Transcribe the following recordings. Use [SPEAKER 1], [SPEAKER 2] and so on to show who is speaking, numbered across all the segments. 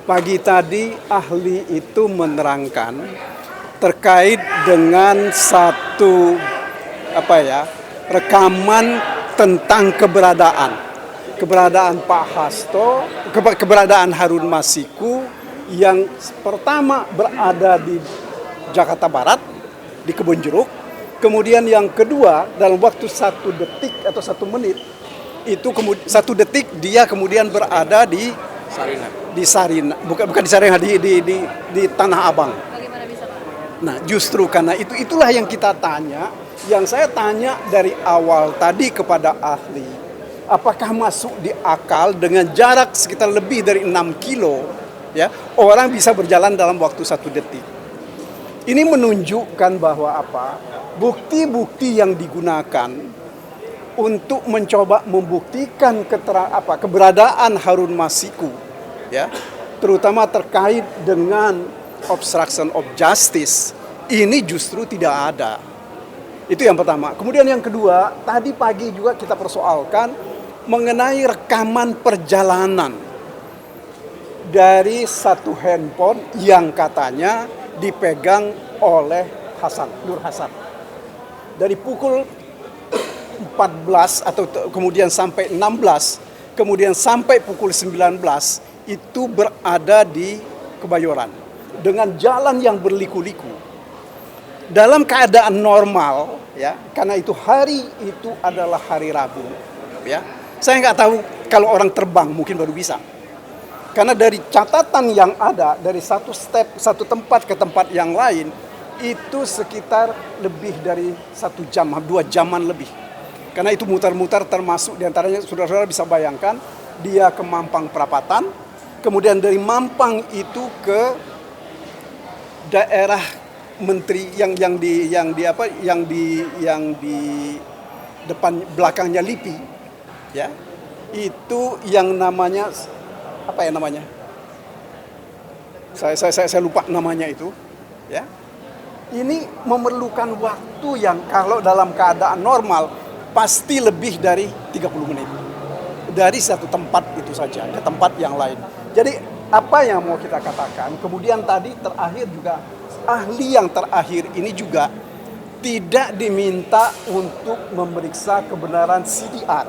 [SPEAKER 1] Pagi tadi ahli itu menerangkan terkait dengan satu rekaman tentang keberadaan Pak Hasto, keberadaan Harun Masiku yang pertama berada di Jakarta Barat di Kebun Jeruk, kemudian yang kedua dalam waktu 1 detik atau 1 menit itu satu detik dia kemudian berada di Sarinah, bukan di Sarinah, di Tanah Abang.
[SPEAKER 2] Bagaimana bisa, Pak?
[SPEAKER 1] Nah, justru karena itulah yang kita tanya, yang saya tanya dari awal tadi kepada ahli, apakah masuk di akal dengan jarak sekitar lebih dari 6 kilo, ya, orang bisa berjalan dalam waktu 1 detik. Ini menunjukkan bahwa bukti-bukti yang digunakan untuk mencoba membuktikan keberadaan Harun Masiku, ya, terutama terkait dengan obstruction of justice, ini justru tidak ada. Itu yang pertama. Kemudian yang kedua, tadi pagi juga kita persoalkan mengenai rekaman perjalanan dari satu handphone yang katanya dipegang oleh Nur Hasan. Dari pukul 14 atau kemudian sampai 16, kemudian sampai pukul 19 itu berada di Kebayoran dengan jalan yang berliku-liku. Dalam keadaan normal, ya, karena itu hari itu adalah hari Rabu, ya. Saya nggak tahu kalau orang terbang mungkin baru bisa. Karena dari catatan yang ada dari satu tempat ke tempat yang lain itu sekitar lebih dari 1 jam, 2 jaman lebih. Karena itu mutar-mutar, termasuk diantaranya saudara-saudara bisa bayangkan dia ke Mampang Perapatan, kemudian dari Mampang itu ke daerah menteri yang di depan belakangnya LIPI, ya, itu yang namanya saya lupa namanya itu, ya. Ini memerlukan waktu yang kalau dalam keadaan normal pasti lebih dari 30 menit dari satu tempat itu saja ke tempat yang lain. Jadi apa yang mau kita katakan, kemudian tadi terakhir juga ahli yang terakhir ini juga tidak diminta untuk memeriksa kebenaran CDR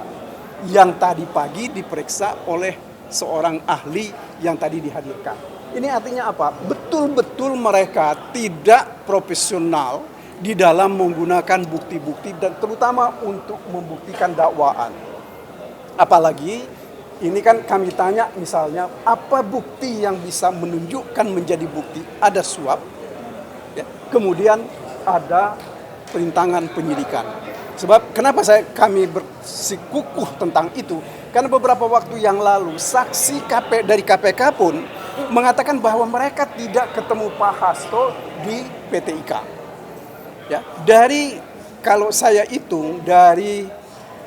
[SPEAKER 1] yang tadi pagi diperiksa oleh seorang ahli yang tadi dihadirkan. Ini artinya apa? Betul-betul mereka tidak profesional di dalam menggunakan bukti-bukti dan terutama untuk membuktikan dakwaan. Apalagi ini kan kami tanya misalnya apa bukti yang bisa menunjukkan menjadi bukti? Ada suap, ya, kemudian ada perintangan penyidikan. Sebab kenapa kami bersikukuh tentang itu? Karena beberapa waktu yang lalu saksi dari KPK pun mengatakan bahwa mereka tidak ketemu Pak Hasto di PT IKA. Ya, kalau saya hitung dari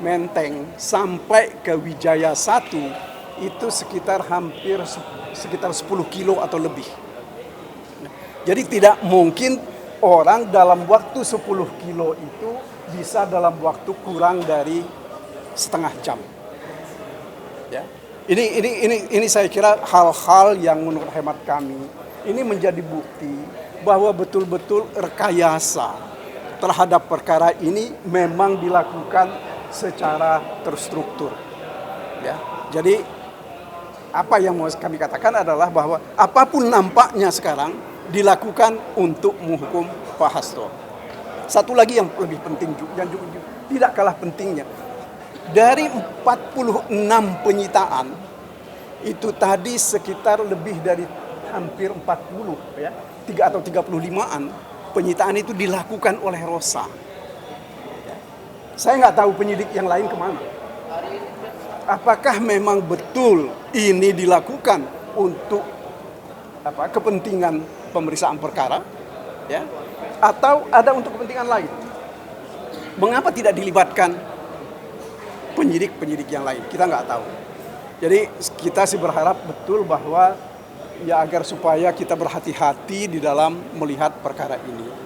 [SPEAKER 1] Menteng sampai ke Wijaya 1 itu sekitar 10 kilo atau lebih. Jadi tidak mungkin orang dalam waktu 10 kilo itu bisa dalam waktu kurang dari setengah jam. Ya. Ini saya kira hal-hal yang menurut hemat kami ini menjadi bukti bahwa betul-betul rekayasa terhadap perkara ini memang dilakukan secara terstruktur. Ya. Jadi apa yang mau kami katakan adalah bahwa apapun nampaknya sekarang dilakukan untuk menghukum Pak Hasto. Satu lagi yang lebih penting yang juga tidak kalah pentingnya. Dari 46 penyitaan itu tadi sekitar lebih dari hampir 40, ya, 3 atau 35-an penyitaan itu dilakukan oleh Rosa. Saya nggak tahu penyidik yang lain kemana. Apakah memang betul ini dilakukan untuk kepentingan pemeriksaan perkara, ya, atau ada untuk kepentingan lain? Mengapa tidak dilibatkan penyidik yang lain? Kita nggak tahu. Jadi kita sih berharap betul bahwa ya agar supaya kita berhati-hati di dalam melihat perkara ini.